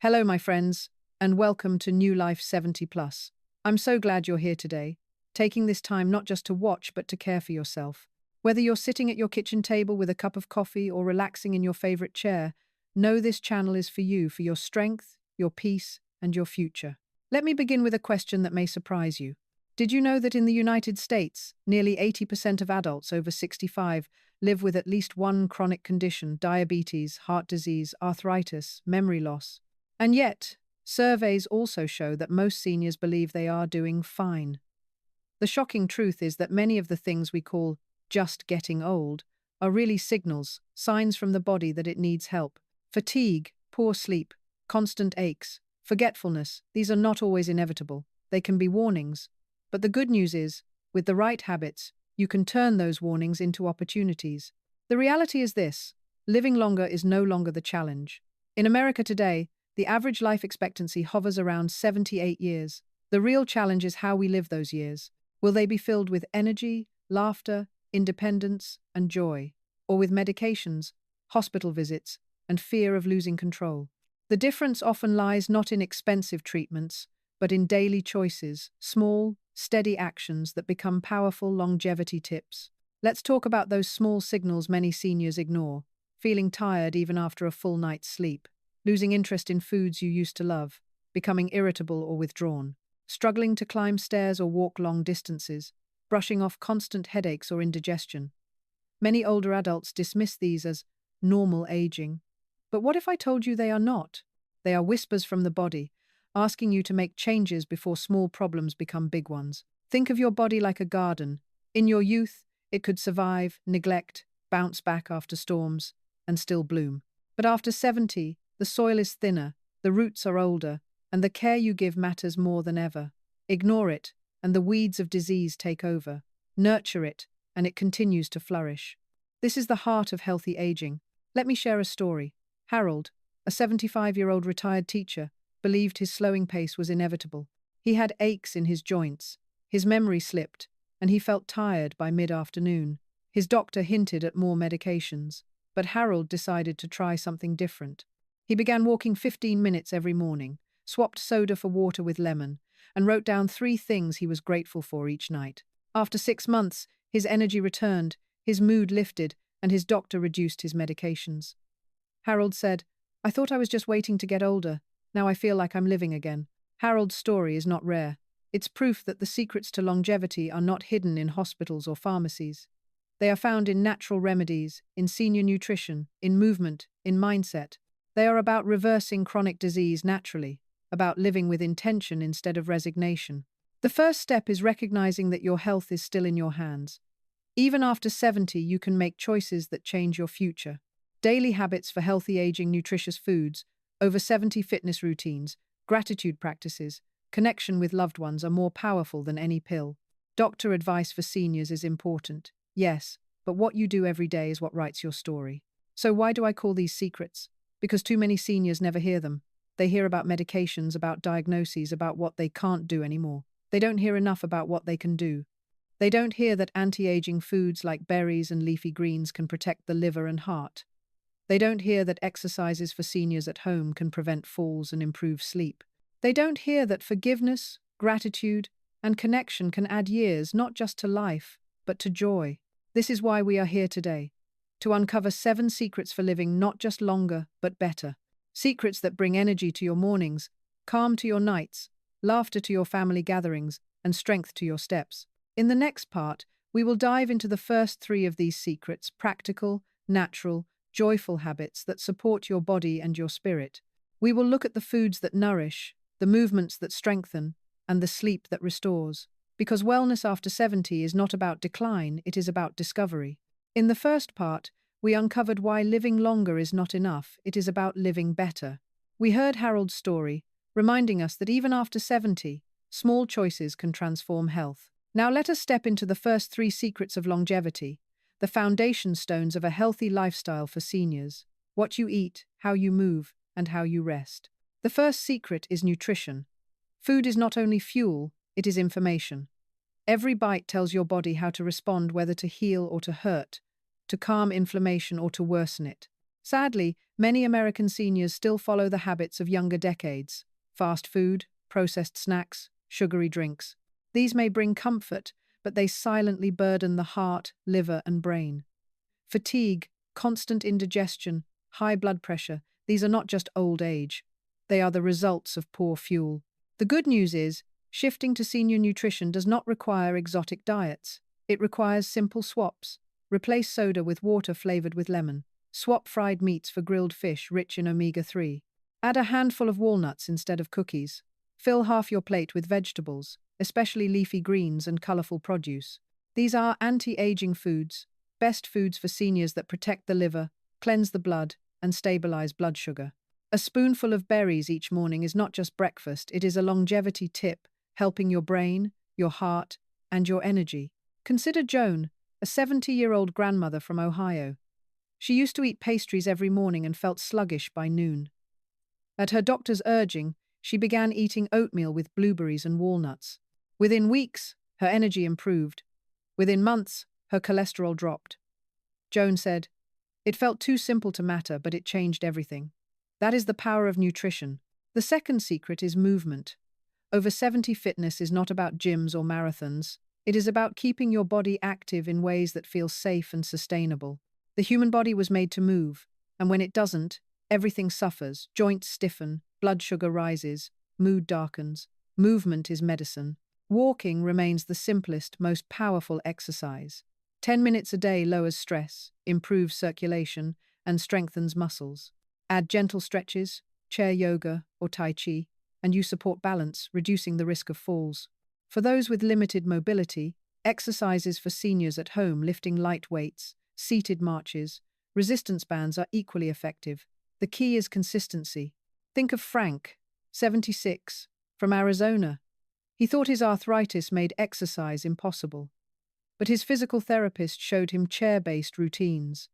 Hello, my friends, and welcome to New Life 70 Plus. I'm so glad you're here today, taking this time not just to watch but to care for yourself. Whether you're sitting at your kitchen table with a cup of coffee or relaxing in your favorite chair, know this channel is for you, for your strength, your peace, and your future. Let me begin with a question that may surprise you. Did you know that in the United States, nearly 80% of adults over 65 live with at least one chronic condition: diabetes, heart disease, arthritis, memory loss? And yet, surveys also show that most seniors believe they are doing fine. The shocking truth is that many of the things we call just getting old are really signals, signs from the body that it needs help. Fatigue, poor sleep, constant aches, forgetfulness, these are not always inevitable. They can be warnings. But the good news is, with the right habits, you can turn those warnings into opportunities. The reality is this: living longer is no longer the challenge. In America today, the average life expectancy hovers around 78 years. The real challenge is how we live those years. Will they be filled with energy, laughter, independence, and joy? Or with medications, hospital visits, and fear of losing control? The difference often lies not in expensive treatments, but in daily choices, small, steady actions that become powerful longevity tips. Let's talk about those small signals many seniors ignore: feeling tired even after a full night's sleep, losing interest in foods you used to love, becoming irritable or withdrawn, struggling to climb stairs or walk long distances, brushing off constant headaches or indigestion. Many older adults dismiss these as normal aging. But what if I told you they are not? They are whispers from the body, asking you to make changes before small problems become big ones. Think of your body like a garden. In your youth, it could survive, neglect, bounce back after storms, and still bloom. But after 70, the soil is thinner, the roots are older, and the care you give matters more than ever. Ignore it, and the weeds of disease take over. Nurture it, and it continues to flourish. This is the heart of healthy aging. Let me share a story. Harold, a 75-year-old retired teacher, believed his slowing pace was inevitable. He had aches in his joints, his memory slipped, and he felt tired by mid-afternoon. His doctor hinted at more medications, but Harold decided to try something different. He began walking 15 minutes every morning, swapped soda for water with lemon, and wrote down 3 things he was grateful for each night. After 6 months, his energy returned, his mood lifted, and his doctor reduced his medications. Harold said, "I thought I was just waiting to get older. Now I feel like I'm living again." Harold's story is not rare. It's proof that the secrets to longevity are not hidden in hospitals or pharmacies. They are found in natural remedies, in senior nutrition, in movement, in mindset. They are about reversing chronic disease naturally, about living with intention instead of resignation. The first step is recognizing that your health is still in your hands. Even after 70, you can make choices that change your future. Daily habits for healthy aging, nutritious foods, over 70 fitness routines, gratitude practices, connection with loved ones are more powerful than any pill. Doctor advice for seniors is important, yes, but what you do every day is what writes your story. So why do I call these secrets? Because too many seniors never hear them. They hear about medications, about diagnoses, about what they can't do anymore. They don't hear enough about what they can do. They don't hear that anti-aging foods like berries and leafy greens can protect the liver and heart. They don't hear that exercises for seniors at home can prevent falls and improve sleep. They don't hear that forgiveness, gratitude, and connection can add years not just to life, but to joy. This is why we are here today, to uncover 7 secrets for living not just longer, but better. Secrets that bring energy to your mornings, calm to your nights, laughter to your family gatherings, and strength to your steps. In the next part, we will dive into the first 3 of these secrets: practical, natural, joyful habits that support your body and your spirit. We will look at the foods that nourish, the movements that strengthen, and the sleep that restores. Because wellness after 70 is not about decline, it is about discovery. In the first part, we uncovered why living longer is not enough, it is about living better. We heard Harold's story, reminding us that even after 70, small choices can transform health. Now let us step into the first 3 secrets of longevity, the foundation stones of a healthy lifestyle for seniors: what you eat, how you move, and how you rest. The first secret is nutrition. Food is not only fuel, it is information. Every bite tells your body how to respond, whether to heal or to hurt, to calm inflammation or to worsen it. Sadly, many American seniors still follow the habits of younger decades: fast food, processed snacks, sugary drinks. These may bring comfort, but they silently burden the heart, liver, and brain. Fatigue, constant indigestion, high blood pressure, these are not just old age. They are the results of poor fuel. The good news is, shifting to senior nutrition does not require exotic diets. It requires simple swaps. Replace soda with water flavored with lemon. Swap fried meats for grilled fish rich in omega-3. Add a handful of walnuts instead of cookies. Fill half your plate with vegetables, especially leafy greens and colorful produce. These are anti-aging foods, best foods for seniors that protect the liver, cleanse the blood, and stabilize blood sugar. A spoonful of berries each morning is not just breakfast, it is a longevity tip, helping your brain, your heart, and your energy. Consider Joan, a 70-year-old grandmother from Ohio. She used to eat pastries every morning and felt sluggish by noon. At her doctor's urging, she began eating oatmeal with blueberries and walnuts. Within weeks, her energy improved. Within months, her cholesterol dropped. Joan said, "It felt too simple to matter, but it changed everything." That is the power of nutrition. The second secret is movement. Over 70 fitness is not about gyms or marathons. It is about keeping your body active in ways that feel safe and sustainable. The human body was made to move, and when it doesn't, everything suffers. Joints stiffen, blood sugar rises, mood darkens. Movement is medicine. Walking remains the simplest, most powerful exercise. 10 minutes a day lowers stress, improves circulation, and strengthens muscles. Add gentle stretches, chair yoga, or tai chi, and you support balance, reducing the risk of falls. For those with limited mobility, exercises for seniors at home, lifting light weights, seated marches, resistance bands are equally effective. The key is consistency. Think of Frank, 76, from Arizona. He thought his arthritis made exercise impossible, but his physical therapist showed him chair-based routines.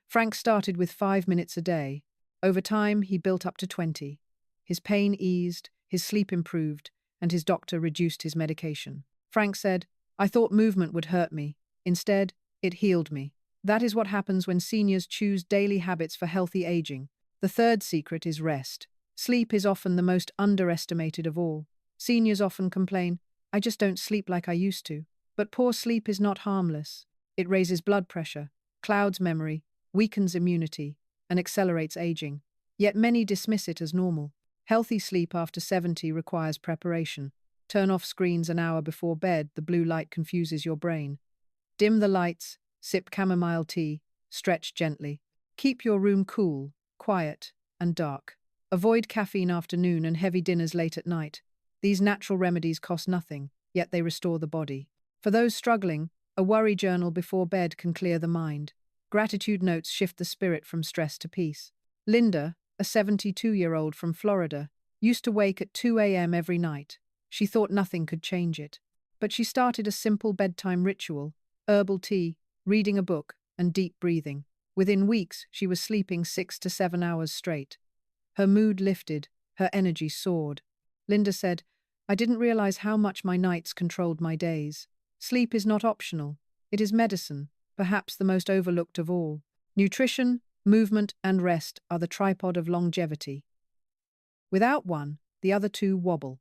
Frank started with 5 minutes a day. Over time, he built up to 20. His pain eased, his sleep improved, and his doctor reduced his medication. Frank said, "I thought movement would hurt me. Instead, it healed me." That is what happens when seniors choose daily habits for healthy aging. The third secret is rest. Sleep is often the most underestimated of all. Seniors often complain, "I just don't sleep like I used to." But poor sleep is not harmless. It raises blood pressure, clouds memory, weakens immunity, and accelerates aging. Yet many dismiss it as normal. Healthy sleep after 70 requires preparation. Turn off screens an hour before bed, the blue light confuses your brain. Dim the lights, sip chamomile tea, stretch gently. Keep your room cool, quiet, and dark. Avoid caffeine after noon and heavy dinners late at night. These natural remedies cost nothing, yet they restore the body. For those struggling, a worry journal before bed can clear the mind. Gratitude notes shift the spirit from stress to peace. Linda, a 72-year-old from Florida, used to wake at 2 a.m. every night. She thought nothing could change it. But she started a simple bedtime ritual: herbal tea, reading a book, and deep breathing. Within weeks, she was sleeping 6 to 7 hours straight. Her mood lifted, her energy soared. Linda said, "I didn't realize how much my nights controlled my days." Sleep is not optional. It is medicine, perhaps the most overlooked of all. Nutrition, movement, and rest are the tripod of longevity. Without one, the other two wobble.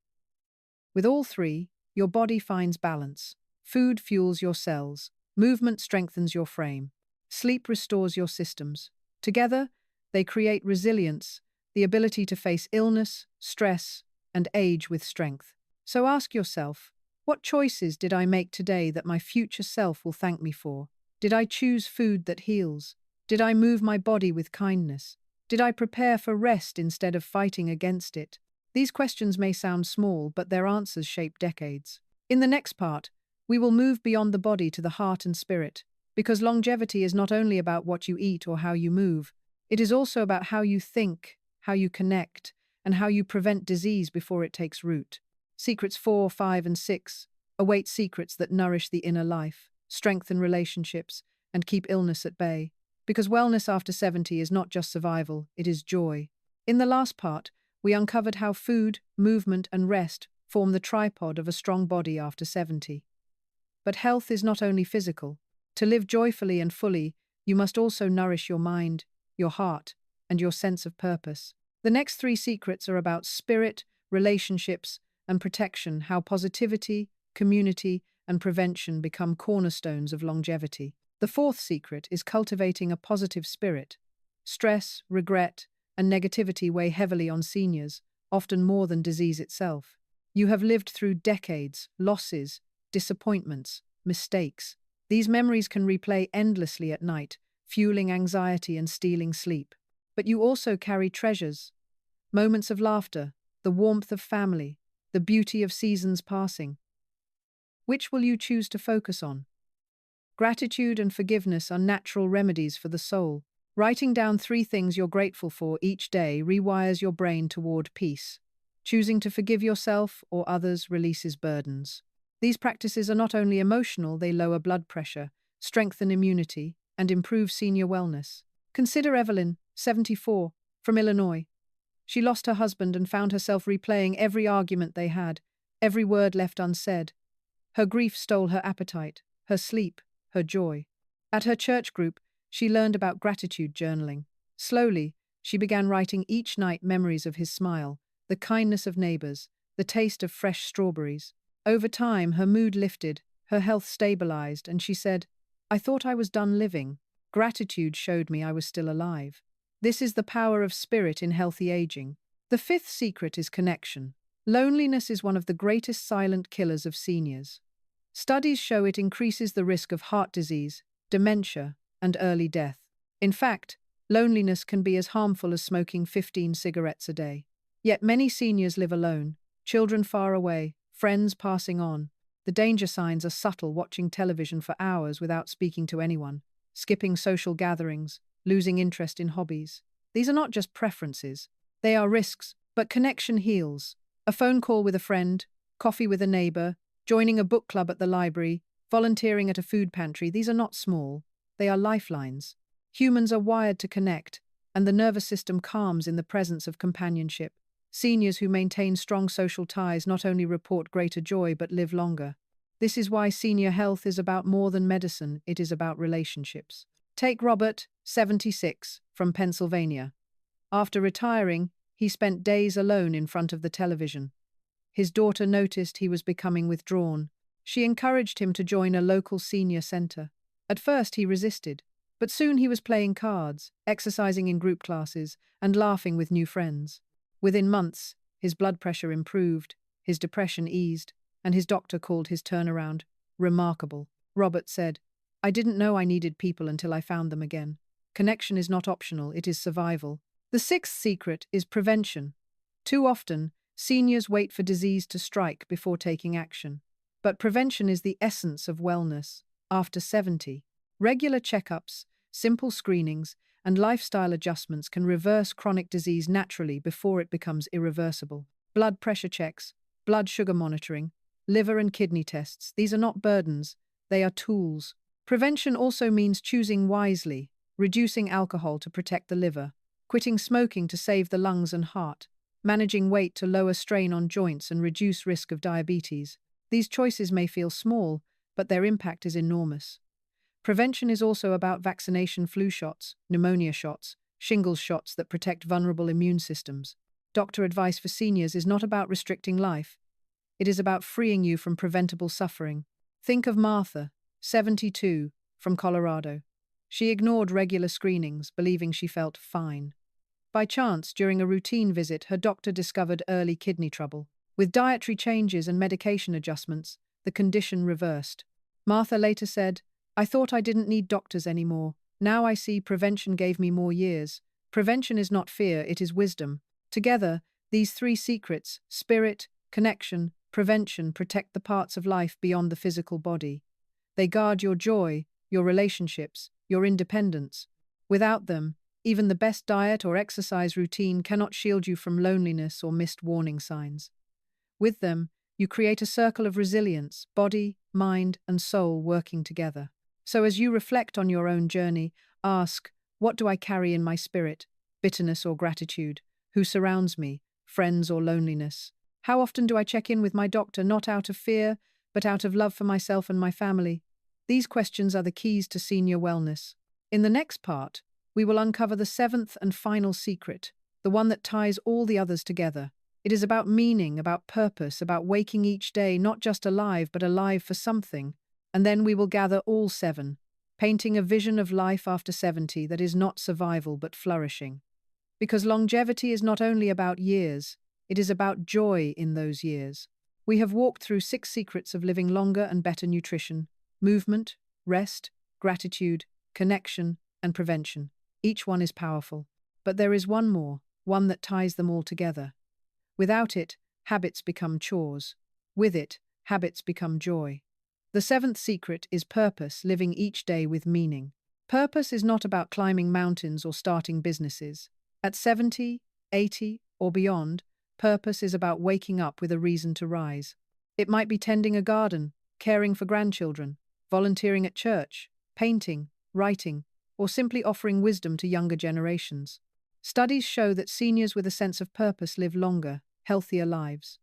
With all three, your body finds balance. Food fuels your cells. Movement strengthens your frame. Sleep restores your systems. Together, they create resilience, the ability to face illness, stress, and age with strength. So ask yourself, what choices did I make today that my future self will thank me for? Did I choose food that heals? Did I move my body with kindness? Did I prepare for rest instead of fighting against it? These questions may sound small, but their answers shape decades. In the next part, we will move beyond the body to the heart and spirit, because longevity is not only about what you eat or how you move, it is also about how you think, how you connect, and how you prevent disease before it takes root. Secrets 4, 5, and 6 await secrets that nourish the inner life, strengthen relationships, and keep illness at bay. Because wellness after 70 is not just survival, it is joy. In the last part, we uncovered how food, movement, and rest form the tripod of a strong body after 70. But health is not only physical. To live joyfully and fully, you must also nourish your mind, your heart, and your sense of purpose. The next three secrets are about spirit, relationships, and protection, how positivity, community, and prevention become cornerstones of longevity. The fourth secret is cultivating a positive spirit. Stress, regret, and negativity weigh heavily on seniors, often more than disease itself. You have lived through decades, losses, disappointments, mistakes. These memories can replay endlessly at night, fueling anxiety and stealing sleep. But you also carry treasures, moments of laughter, the warmth of family, the beauty of seasons passing. Which will you choose to focus on? Gratitude and forgiveness are natural remedies for the soul. Writing down three things you're grateful for each day rewires your brain toward peace. Choosing to forgive yourself or others releases burdens. These practices are not only emotional, they lower blood pressure, strengthen immunity, and improve senior wellness. Consider Evelyn, 74, from Illinois. She lost her husband and found herself replaying every argument they had, every word left unsaid. Her grief stole her appetite, her sleep, her joy. At her church group, she learned about gratitude journaling. Slowly, she began writing each night memories of his smile, the kindness of neighbors, the taste of fresh strawberries. Over time, her mood lifted, her health stabilized, and she said, "I thought I was done living. Gratitude showed me I was still alive." This is the power of spirit in healthy aging. The fifth secret is connection. Loneliness is one of the greatest silent killers of seniors. Studies show it increases the risk of heart disease, dementia, and early death. In fact, loneliness can be as harmful as smoking 15 cigarettes a day. Yet many seniors live alone, children far away, friends passing on. The danger signs are subtle: watching television for hours without speaking to anyone, skipping social gatherings, losing interest in hobbies. These are not just preferences, they are risks, but connection heals. A phone call with a friend, coffee with a neighbor, joining a book club at the library, volunteering at a food pantry, these are not small, they are lifelines. Humans are wired to connect, and the nervous system calms in the presence of companionship. Seniors who maintain strong social ties not only report greater joy but live longer. This is why senior health is about more than medicine, it is about relationships. Take Robert, 76, from Pennsylvania. After retiring, he spent days alone in front of the television. His daughter noticed he was becoming withdrawn. She encouraged him to join a local senior center. At first he resisted, but soon he was playing cards, exercising in group classes, and laughing with new friends. Within months, his blood pressure improved, his depression eased, and his doctor called his turnaround remarkable. Robert said, "I didn't know I needed people until I found them again. Connection is not optional, it is survival." The sixth secret is prevention. Too often, seniors wait for disease to strike before taking action. But prevention is the essence of wellness. After 70, regular checkups, simple screenings, and lifestyle adjustments can reverse chronic disease naturally before it becomes irreversible. Blood pressure checks, blood sugar monitoring, liver and kidney tests, these are not burdens, they are tools. Prevention also means choosing wisely, reducing alcohol to protect the liver, quitting smoking to save the lungs and heart, managing weight to lower strain on joints and reduce risk of diabetes. These choices may feel small, but their impact is enormous. Prevention is also about vaccination: flu shots, pneumonia shots, shingles shots that protect vulnerable immune systems. Doctor advice for seniors is not about restricting life. It is about freeing you from preventable suffering. Think of Martha, 72, from Colorado. She ignored regular screenings, believing she felt fine. By chance, during a routine visit, her doctor discovered early kidney trouble. With dietary changes and medication adjustments, the condition reversed. Martha later said, "I thought I didn't need doctors anymore. Now I see prevention gave me more years." Prevention is not fear, it is wisdom. Together, these three secrets, spirit, connection, prevention, protect the parts of life beyond the physical body. They guard your joy, your relationships, your independence. Without them, even the best diet or exercise routine cannot shield you from loneliness or missed warning signs. With them, you create a circle of resilience, body, mind, and soul working together. So as you reflect on your own journey, ask, what do I carry in my spirit? Bitterness or gratitude? Who surrounds me? Friends or loneliness? How often do I check in with my doctor, not out of fear, but out of love for myself and my family? These questions are the keys to senior wellness. In the next part, we will uncover the seventh and final secret, the one that ties all the others together. It is about meaning, about purpose, about waking each day not just alive, but alive for something. And then we will gather all seven, painting a vision of life after 70 that is not survival but flourishing. Because longevity is not only about years, it is about joy in those years. We have walked through 6 secrets of living longer and better: nutrition, movement, rest, gratitude, connection, and prevention. Each one is powerful. But there is one more, one that ties them all together. Without it, habits become chores. With it, habits become joy. The seventh secret is purpose, living each day with meaning. Purpose is not about climbing mountains or starting businesses. At 70, 80, or beyond, purpose is about waking up with a reason to rise. It might be tending a garden, caring for grandchildren, volunteering at church, painting, writing, or simply offering wisdom to younger generations. Studies show that seniors with a sense of purpose live longer, healthier lives.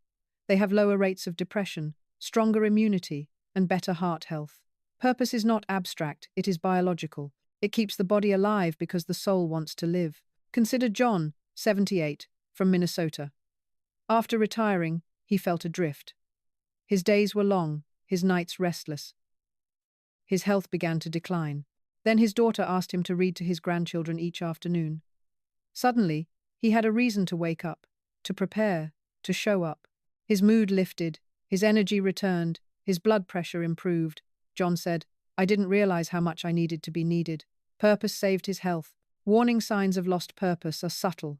They have lower rates of depression, stronger immunity, and better heart health. Purpose is not abstract, it is biological. It keeps the body alive because the soul wants to live. Consider John, 78, from Minnesota. After retiring, he felt adrift. His days were long, his nights restless. His health began to decline. Then his daughter asked him to read to his grandchildren each afternoon. Suddenly, he had a reason to wake up, to prepare, to show up. His mood lifted, his energy returned, his blood pressure improved. John said, "I didn't realize how much I needed to be needed." Purpose saved his health. Warning signs of lost purpose are subtle: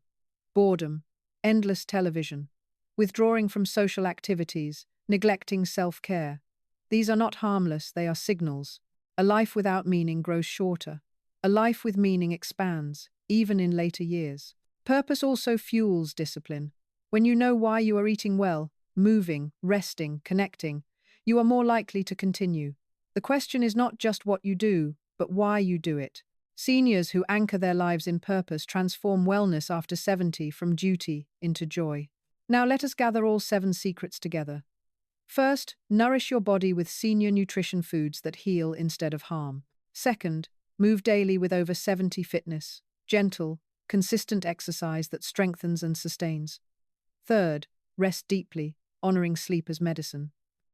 boredom, endless television, withdrawing from social activities, neglecting self-care. These are not harmless, they are signals. A life without meaning grows shorter. A life with meaning expands, even in later years. Purpose also fuels discipline. When you know why you are eating well, moving, resting, connecting, you are more likely to continue. The question is not just what you do, but why you do it. Seniors who anchor their lives in purpose transform wellness after 70 from duty into joy. Now let us gather all 7 secrets together. First, nourish your body with senior nutrition foods that heal instead of harm. Second, move daily with over 70 fitness, gentle, consistent exercise that strengthens and sustains. Third, rest deeply, honoring sleep as medicine.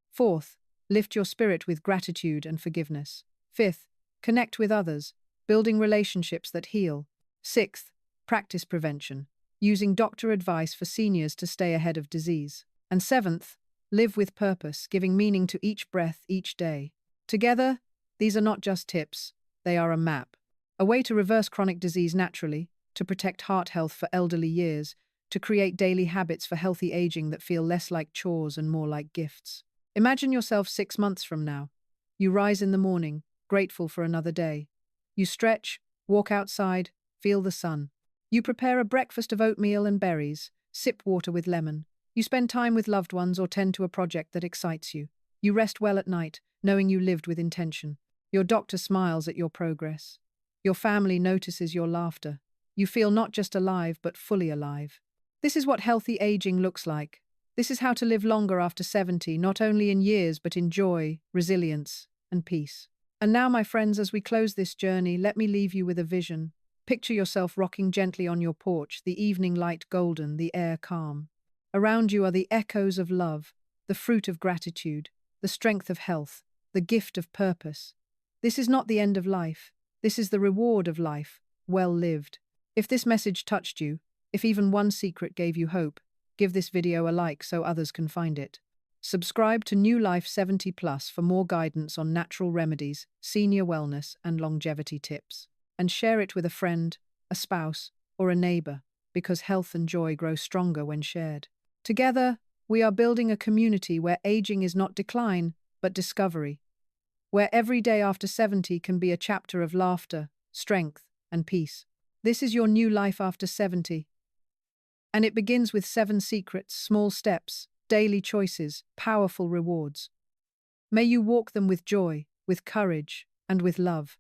Fourth, lift your spirit with gratitude and forgiveness. Fifth, connect with others, building relationships that heal. Sixth, practice prevention, using doctor advice for seniors to stay ahead of disease. And seventh, live with purpose, giving meaning to each breath each day. Together, these are not just tips, they are a map. A way to reverse chronic disease naturally, to protect heart health for elderly years, to create daily habits for healthy aging that feel less like chores and more like gifts. Imagine yourself 6 months from now. You rise in the morning, grateful for another day. You stretch, walk outside, feel the sun. You prepare a breakfast of oatmeal and berries, sip water with lemon. You spend time with loved ones or tend to a project that excites you. You rest well at night, knowing you lived with intention. Your doctor smiles at your progress. Your family notices your laughter. You feel not just alive, but fully alive. This is what healthy aging looks like. This is how to live longer after 70, not only in years, but in joy, resilience, and peace. And now, my friends, as we close this journey, let me leave you with a vision. Picture yourself rocking gently on your porch, the evening light golden, the air calm. Around you are the echoes of love, the fruit of gratitude, the strength of health, the gift of purpose. This is not the end of life. This is the reward of life, well lived. If this message touched you, if even one secret gave you hope, give this video a like so others can find it. Subscribe to New Life 70 Plus for more guidance on natural remedies, senior wellness, and longevity tips. And share it with a friend, a spouse, or a neighbor, because health and joy grow stronger when shared. Together, we are building a community where aging is not decline, but discovery. Where every day after 70 can be a chapter of laughter, strength, and peace. This is your new life after 70. And it begins with 7 secrets, small steps, daily choices, powerful rewards. May you walk them with joy, with courage, and with love.